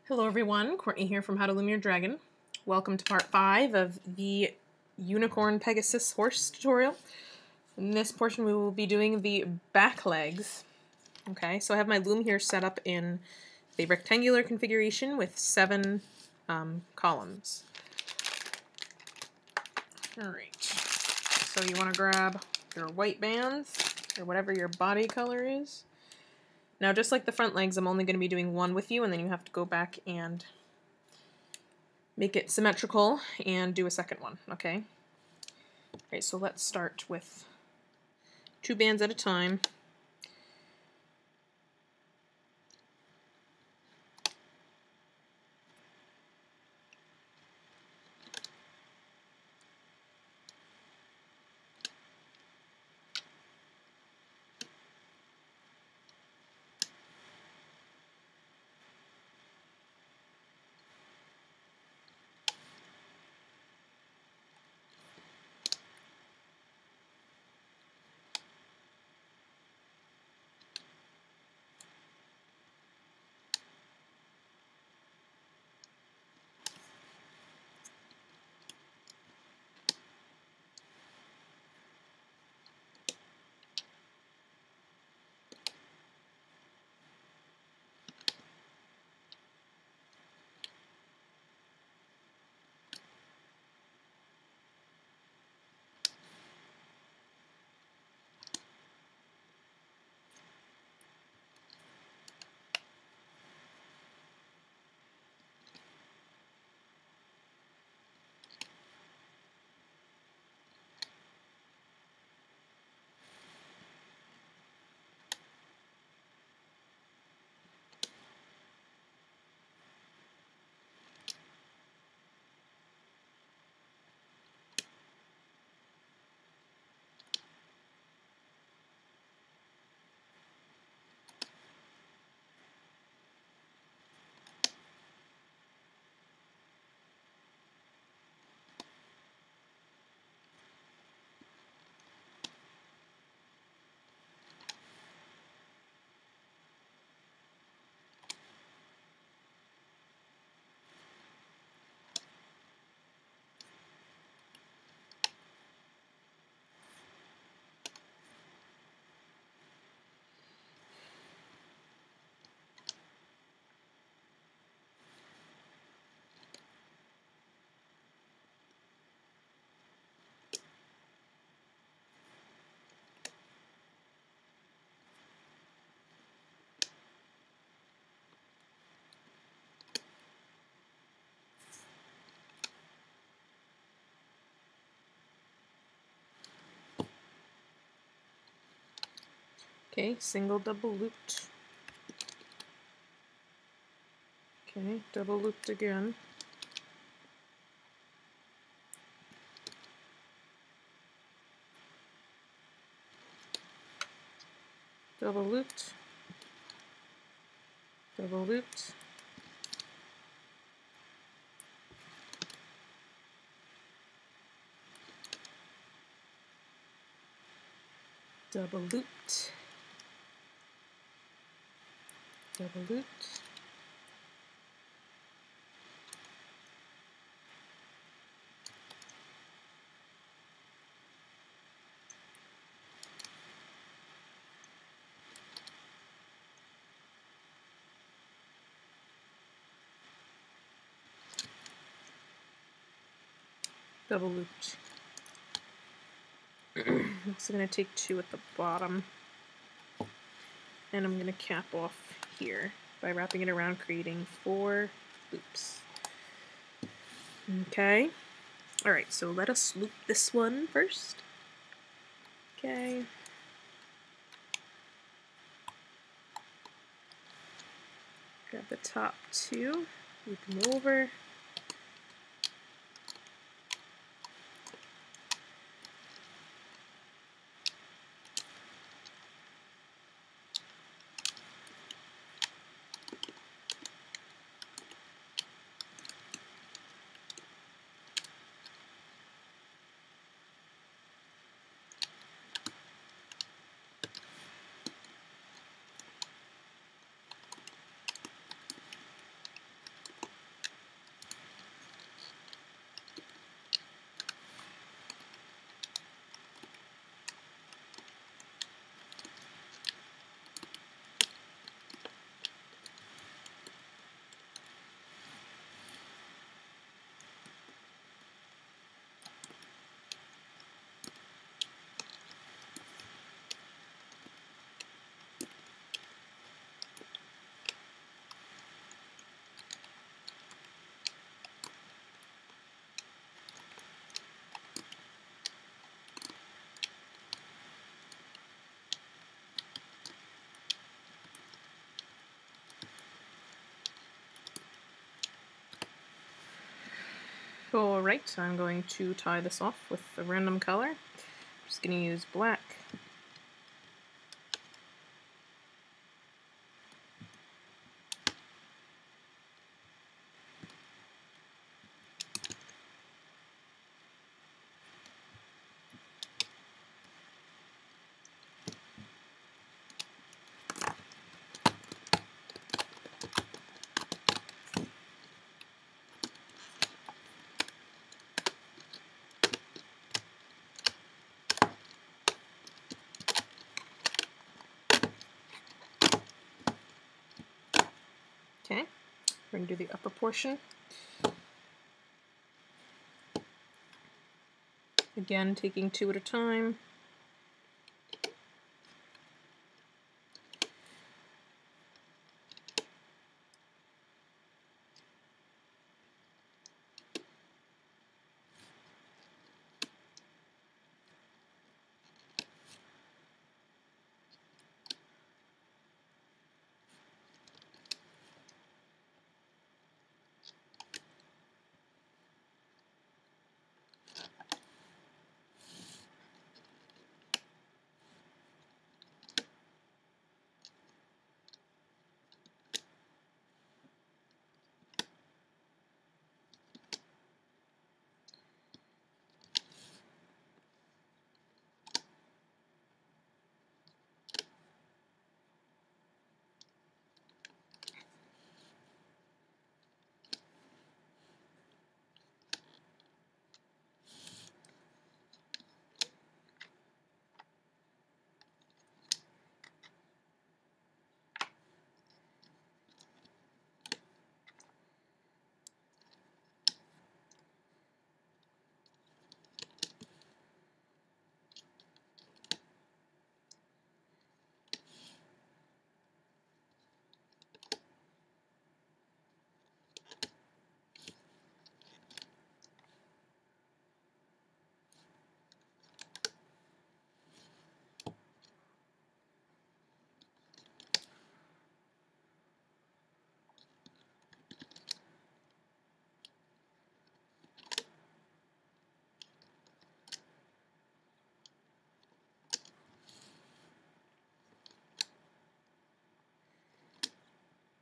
Hello everyone, Courtney here from How to Loom Your Dragon. Welcome to part 5 of the Unicorn Pegasus horse tutorial. In this portion we will be doing the back legs. Okay, so I have my loom here set up in the rectangular configuration with 7 columns. Alright, so you want to grab your white bands, or whatever your body color is. Now, just like the front legs, I'm only going to be doing one with you, and then you have to go back and make it symmetrical and do a second one, okay? Okay, so let's start with 2 bands at a time. Okay, single double looped. Okay, double looped again. Double looped. Double looped. Double looped. Double looped. Double looped. I'm also going to take 2 at the bottom, and I'm going to cap off here by wrapping it around, creating 4 loops. Okay, alright, so let us loop this one first. Okay. Grab the top 2, loop them over. Alright, I'm going to tie this off with a random color. I'm just going to use black. Okay, we're going to do the upper portion. Again, taking two at a time.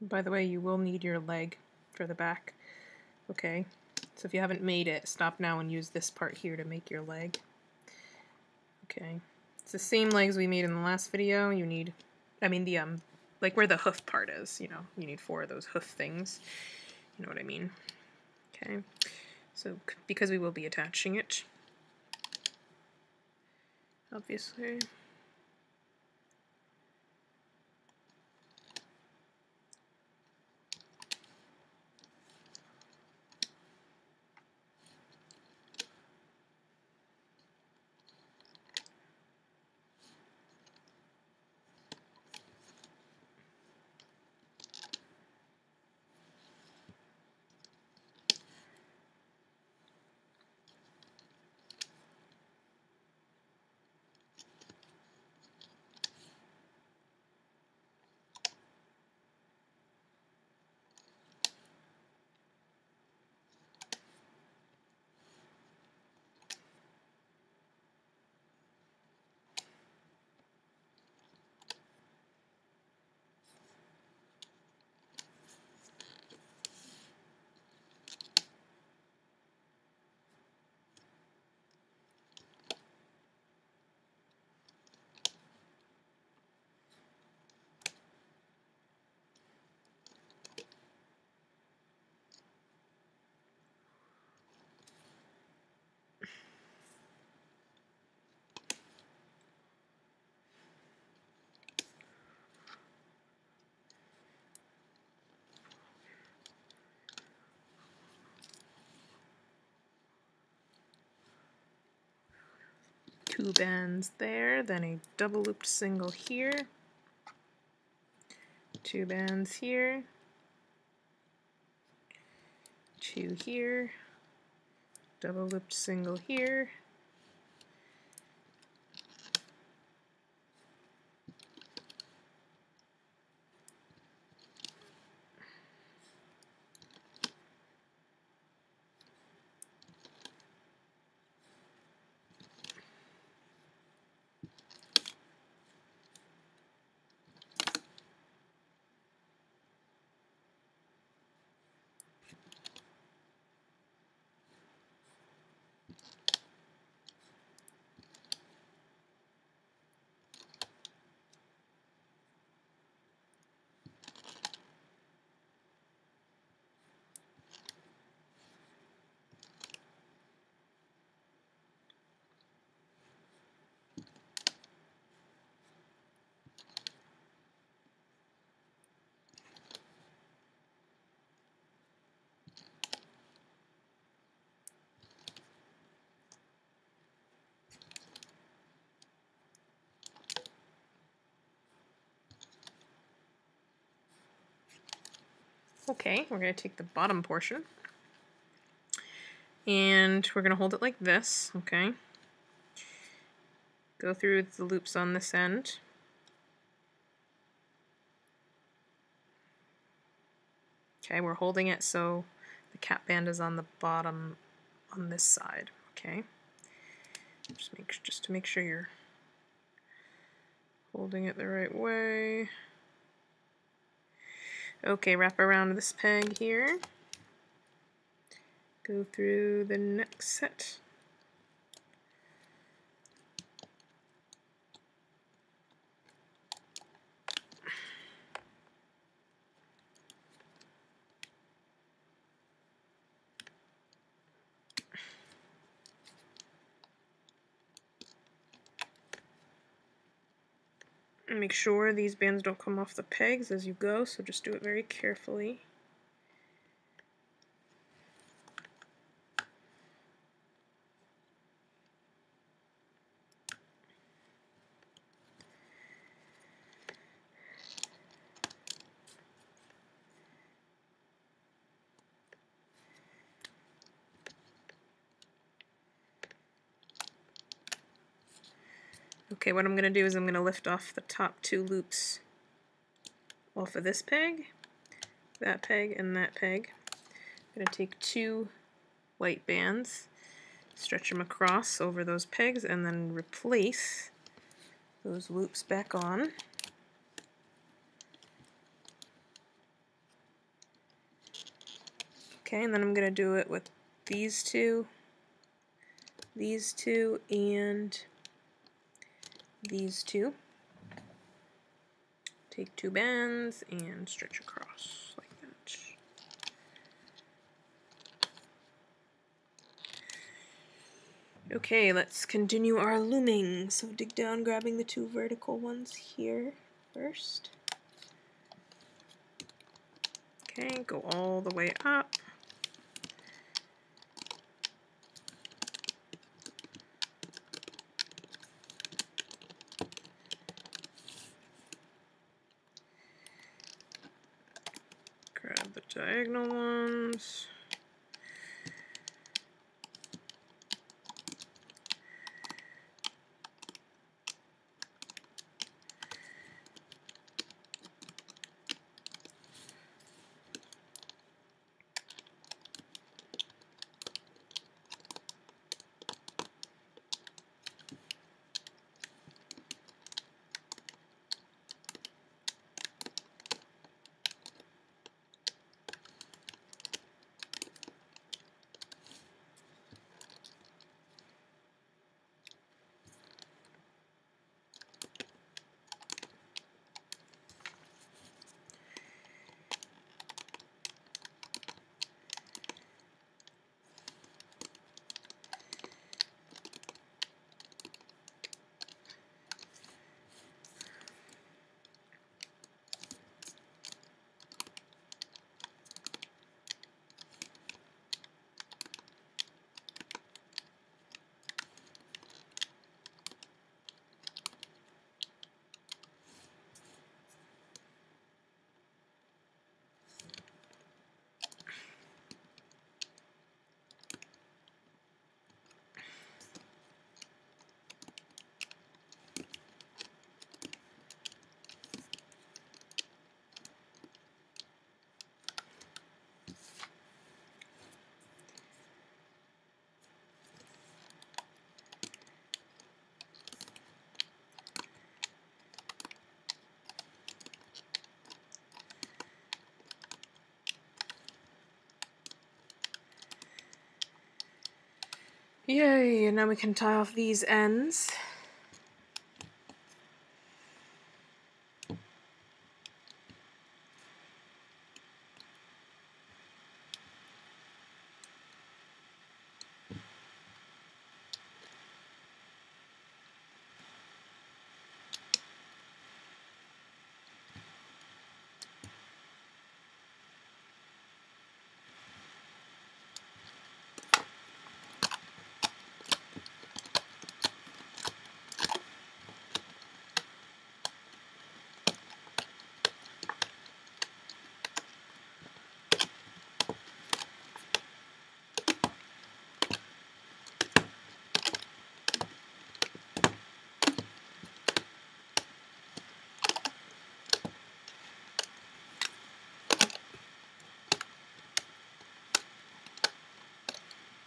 By the way, you will need your leg for the back. Okay, so if you haven't made it, stop now and use this part here to make your leg. Okay, it's the same legs we made in the last video. You need, like where the hoof part is, you know, you need 4 of those hoof things. You know what I mean? Okay, so because we will be attaching it, obviously. Two bands there, then a double looped single here, 2 bands here, 2 here, double looped single here, Okay, we're going to take the bottom portion and we're going to hold it like this, okay? Go through the loops on this end. Okay, we're holding it so the cap band is on the bottom on this side, okay? Just to make sure you're holding it the right way. Okay, wrap around this peg here. Go through the next set. Make sure these bands don't come off the pegs as you go, so just do it very carefully. Okay, what I'm going to do is I'm going to lift off the top two loops off of this peg, that peg, and that peg. I'm going to take two white bands, stretch them across over those pegs, and then replace those loops back on. Okay, and then I'm going to do it with these two, and these two. Take two bands and stretch across like that. Okay, let's continue our looming. So dig down, grabbing the two vertical ones here first. Okay, go all the way up. Grab the diagonal ones. Yay, and now we can tie off these ends.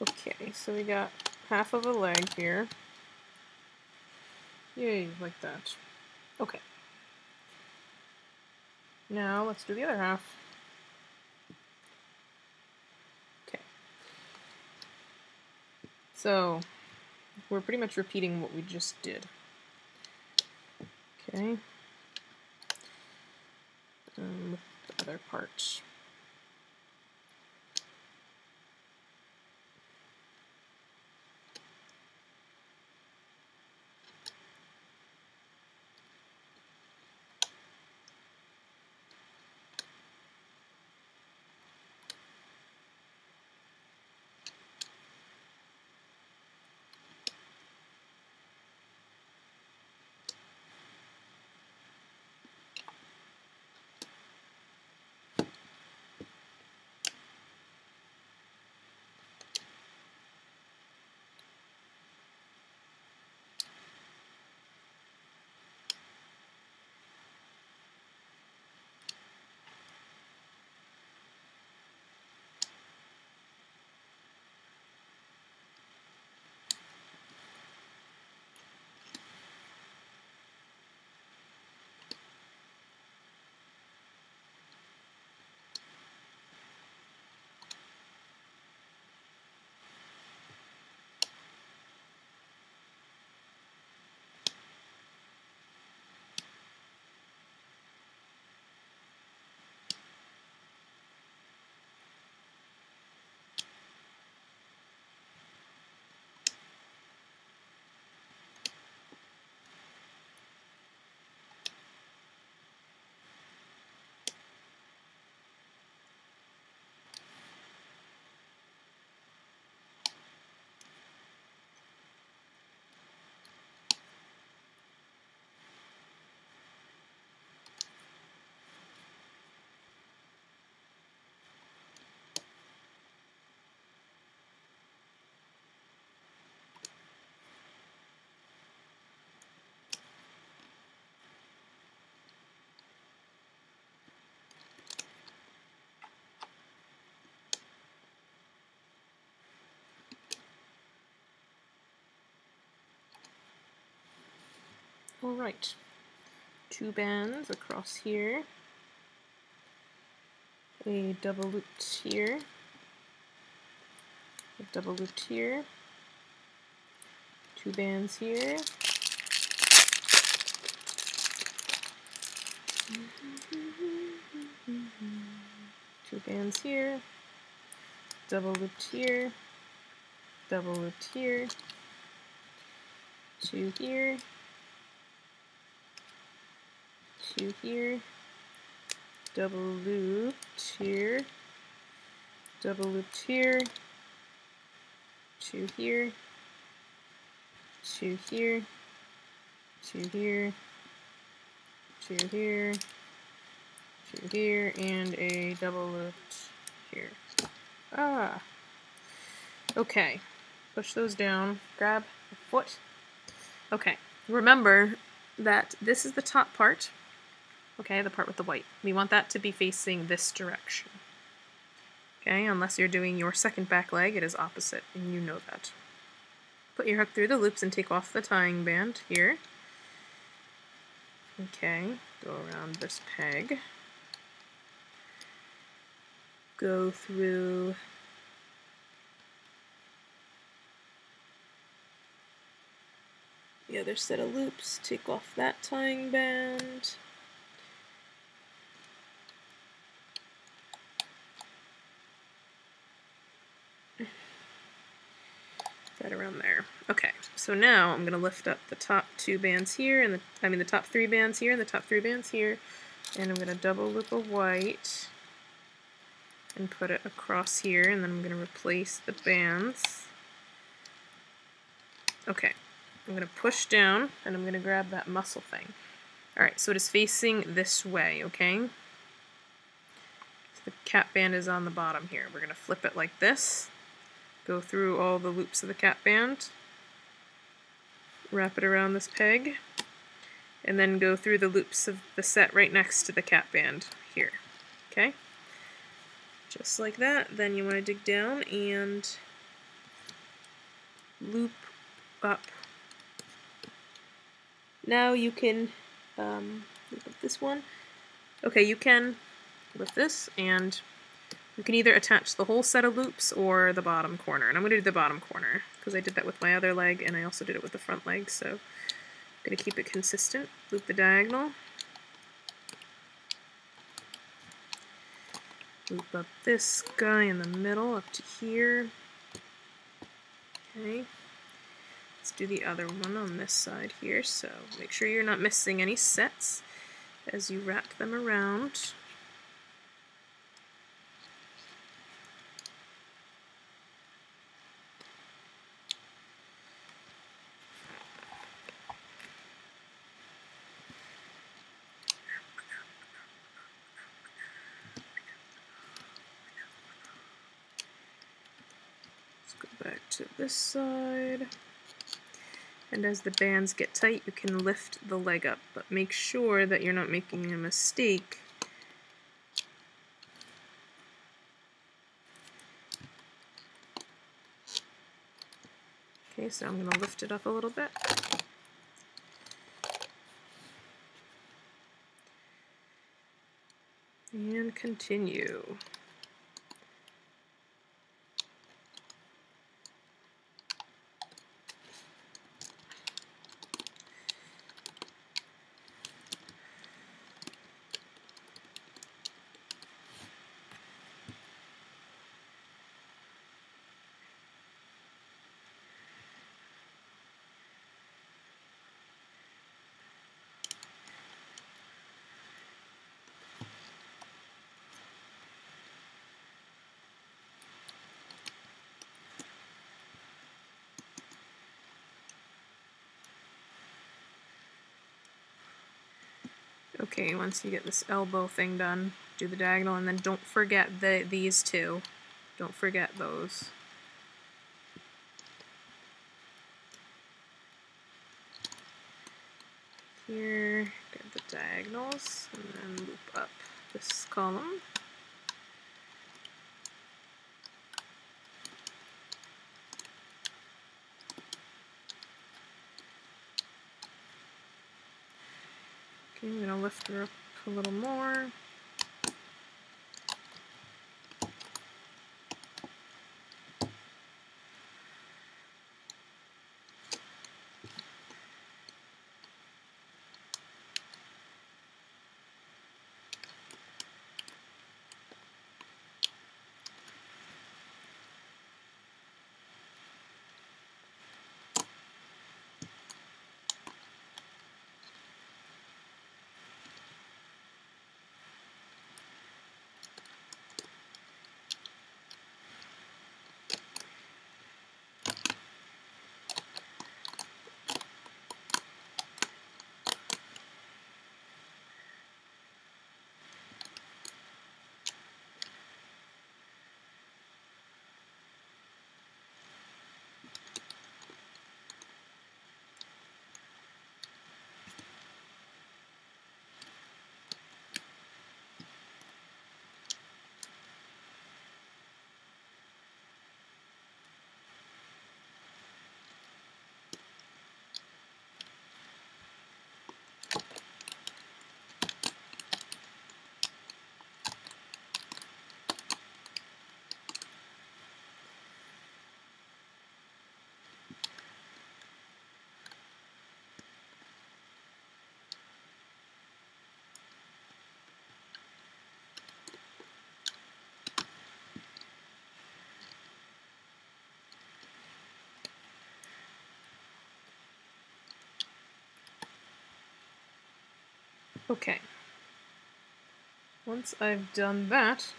Okay, so we got half of a leg here. Yay, like that. Okay. Now let's do the other half. Okay. So we're pretty much repeating what we just did. Okay. With the other part. Alright, 2 bands across here, a double looped here, a double looped here, 2 bands here, two bands here, double looped here, double looped here, 2 here, 2 here, double looped here, double looped here, 2 here, 2 here, 2 here, 2 here, 2 here, and a double looped here. Ah! Okay, push those down, grab a foot. Okay, remember that this is the top part, okay, the part with the white. We want that to be facing this direction. Okay, unless you're doing your second back leg, it is opposite, and you know that. Put your hook through the loops and take off the tying band here. Okay, go around this peg. Go through the other set of loops, take off that tying band. Right around there. Okay, so now I'm going to lift up the top 2 bands here, and the top 3 bands here, and the top 3 bands here, and I'm going to double loop a white and put it across here, and then I'm going to replace the bands. Okay, I'm going to push down, and I'm going to grab that muscle thing. Alright, so it is facing this way, okay? So the cap band is on the bottom here. We're going to flip it like this. Go through all the loops of the cap band, wrap it around this peg, and then go through the loops of the set right next to the cap band here. Okay? Just like that. Then you want to dig down and loop up. Now you can loop up this one. Okay, you can lift this, and you can either attach the whole set of loops or the bottom corner. And I'm going to do the bottom corner, because I did that with my other leg, and I also did it with the front leg, so I'm going to keep it consistent. Loop the diagonal. Loop up this guy in the middle up to here. Okay. Let's do the other one on this side here, so make sure you're not missing any sets as you wrap them around. Let's go back to this side. And as the bands get tight, you can lift the leg up, but make sure that you're not making a mistake. Okay, so I'm going to lift it up a little bit. And continue. Okay, once you get this elbow thing done, do the diagonal, and then don't forget these two. Don't forget those. Here, get the diagonals, and then loop up this column. Okay, I'm going to lift her up a little more. Okay. Once I've done that,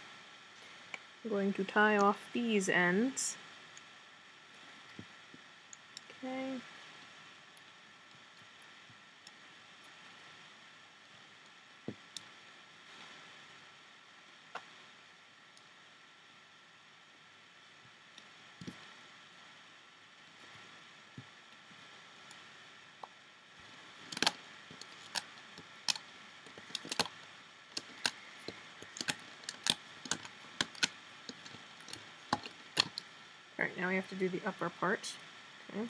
I'm going to tie off these ends. Okay. Alright, now we have to do the upper part. Okay.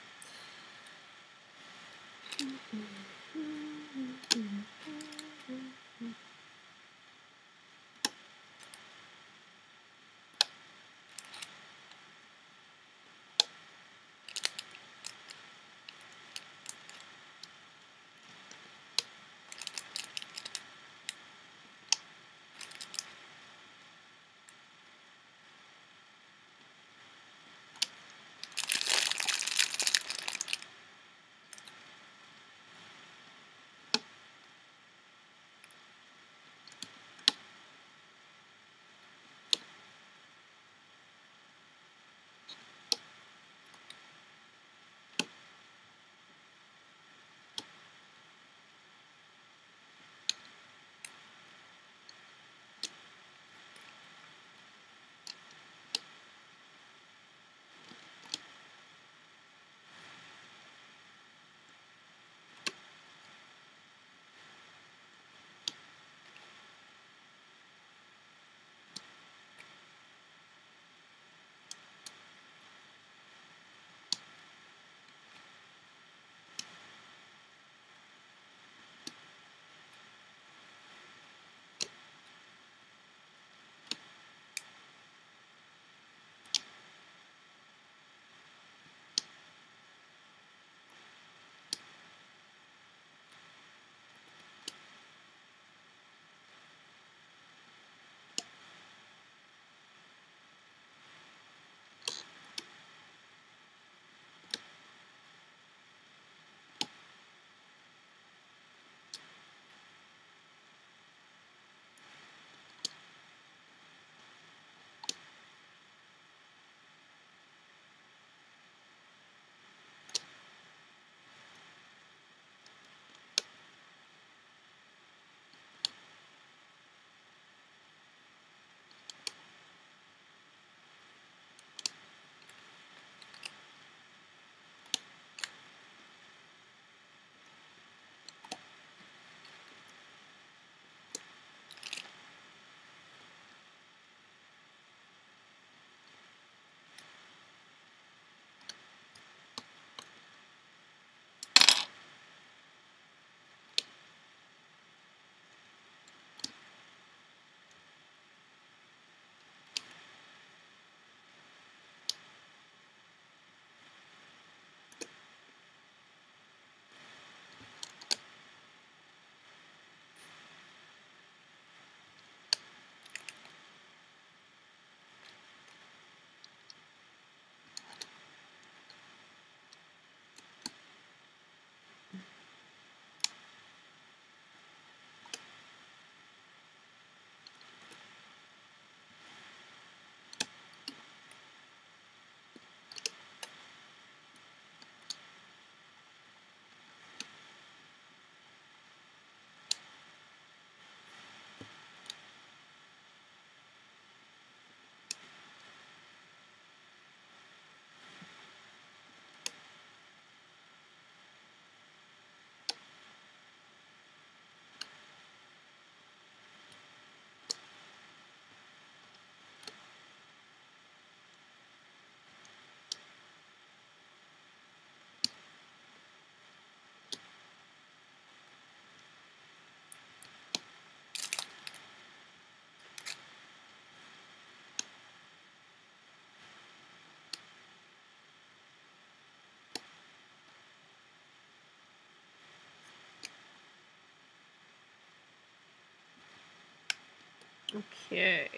Okay.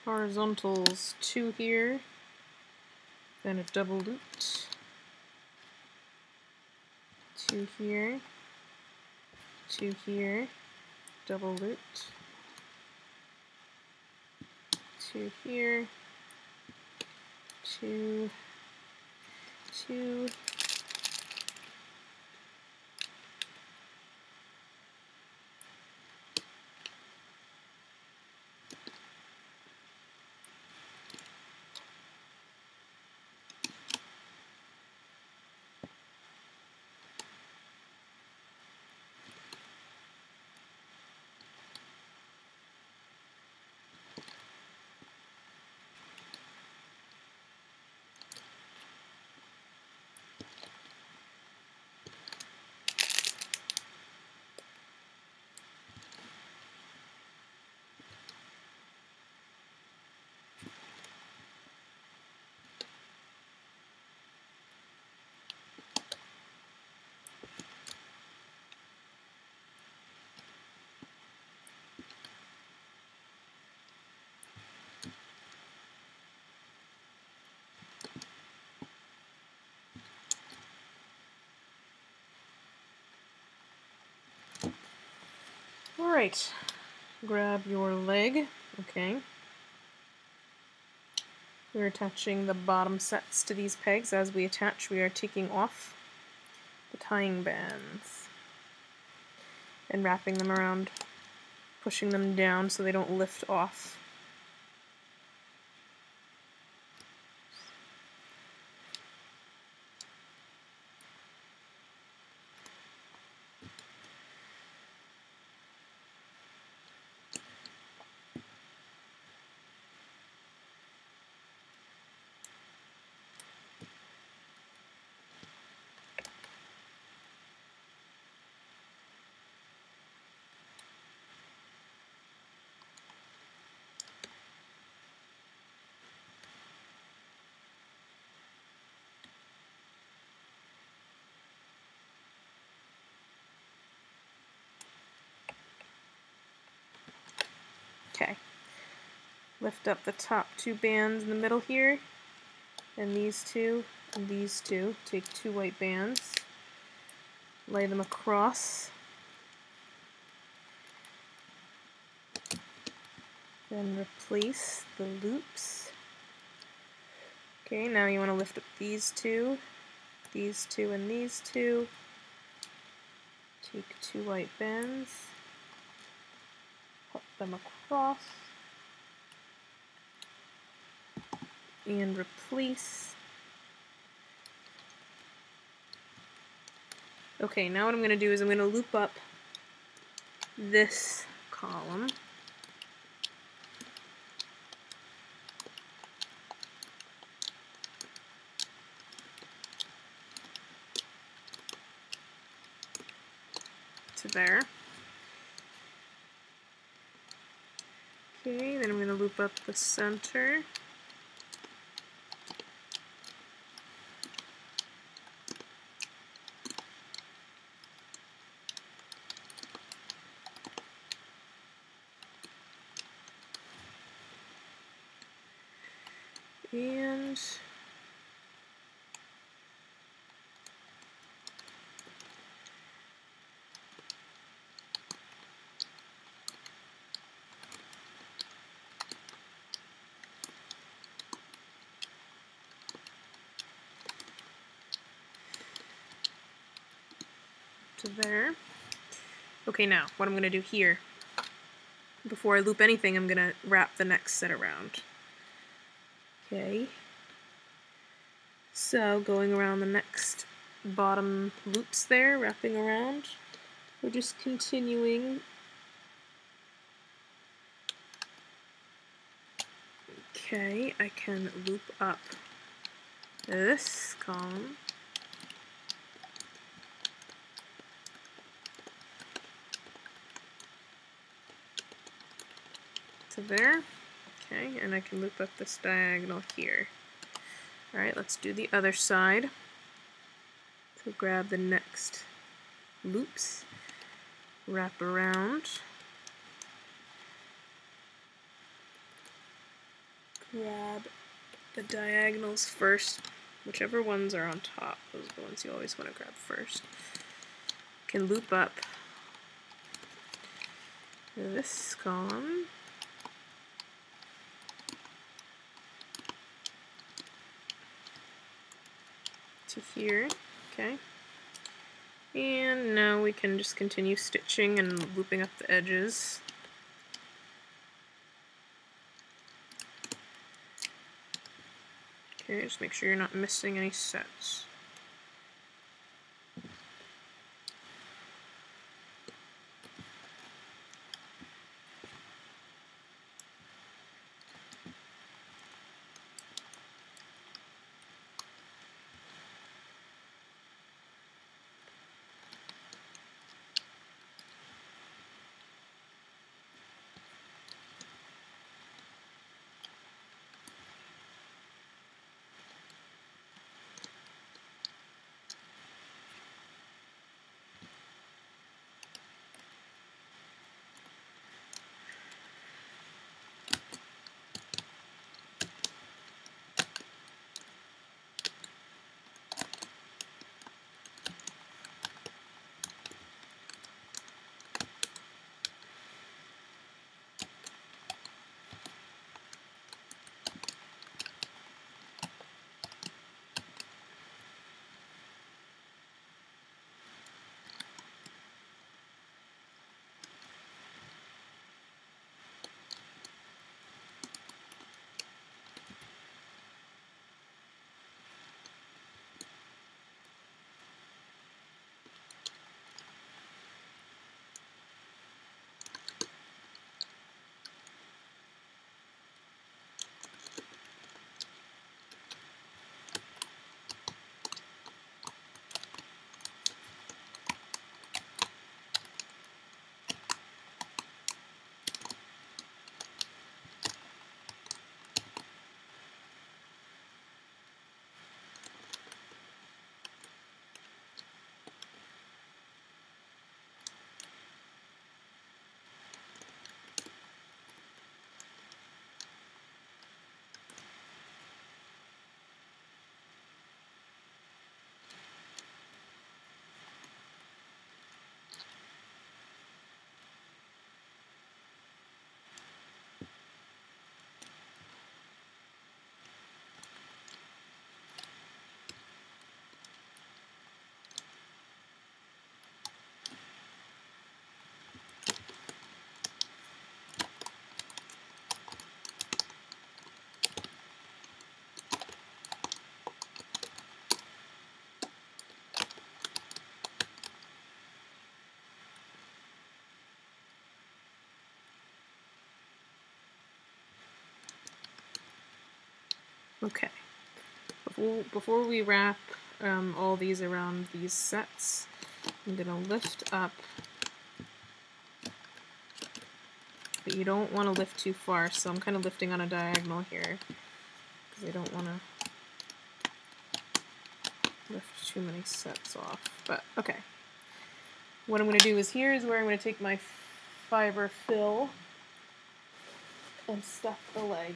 Horizontals 2 here, then a double loop, 2 here, 2 here, double loop, 2 here, 2, 2, Alright, grab your leg. Okay. We're attaching the bottom sets to these pegs. As we attach, we are taking off the tying bands and wrapping them around, pushing them down so they don't lift off. Okay, lift up the top two bands in the middle here, and these two, and these two. Take two white bands, lay them across, then replace the loops. Okay, now you want to lift up these two, and these two. Take two white bands, put them across, and replace. Okay, now what I'm going to do is I'm going to loop up this column. To there. Okay, then I'm going to loop up the center. And to there. Okay, now what I'm going to do here, before I loop anything, I'm going to wrap the next set around. Okay, so going around the next bottom loops there, wrapping around, we're just continuing. Okay, I can loop up this column. To there. Okay, and I can loop up this diagonal here. Alright, let's do the other side. So grab the next loops, wrap around, grab the diagonals first, whichever ones are on top, those are the ones you always want to grab first. Can loop up this column. To here, okay. And now we can just continue stitching and looping up the edges. Okay, just make sure you're not missing any sets. Okay. Before we wrap all these around these sets, I'm gonna lift up, but you don't want to lift too far, so I'm kind of lifting on a diagonal here, because I don't want to lift too many sets off. But okay. What I'm going to do is here's where I'm going to take my fiber fill and stuff the leg.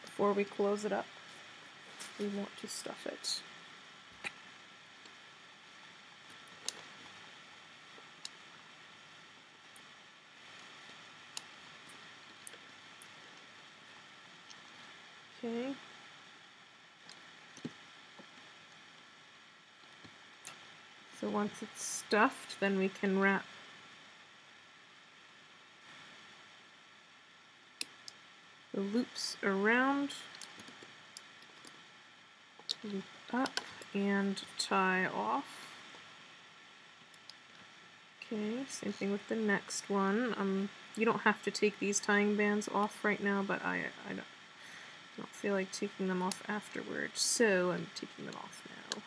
Before we close it up, we want to stuff it. Okay. So once it's stuffed, then we can wrap the loops around, loop up, and tie off. Okay, same thing with the next one. You don't have to take these tying bands off right now, but I don't feel like taking them off afterwards, so I'm taking them off now.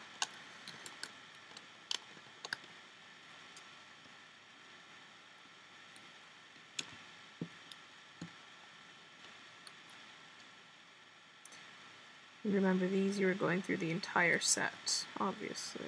And remember, these you are going through the entire set, obviously.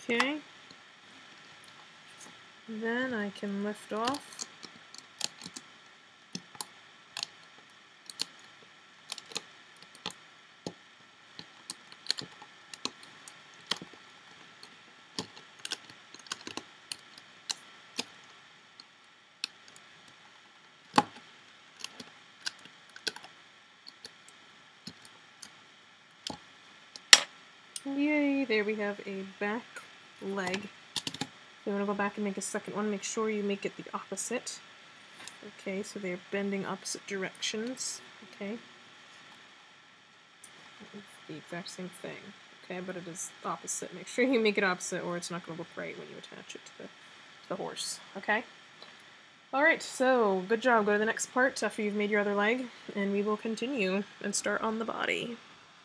Okay. Then I can lift off. Yay, there we have a back leg. If you want to go back and make a second one, make sure you make it the opposite. Okay, so they're bending opposite directions. Okay. It's the exact same thing. Okay, but it is opposite. Make sure you make it opposite or it's not going to look right when you attach it to the horse. Okay? Alright, so good job. Go to the next part after you've made your other leg, and we will continue and start on the body.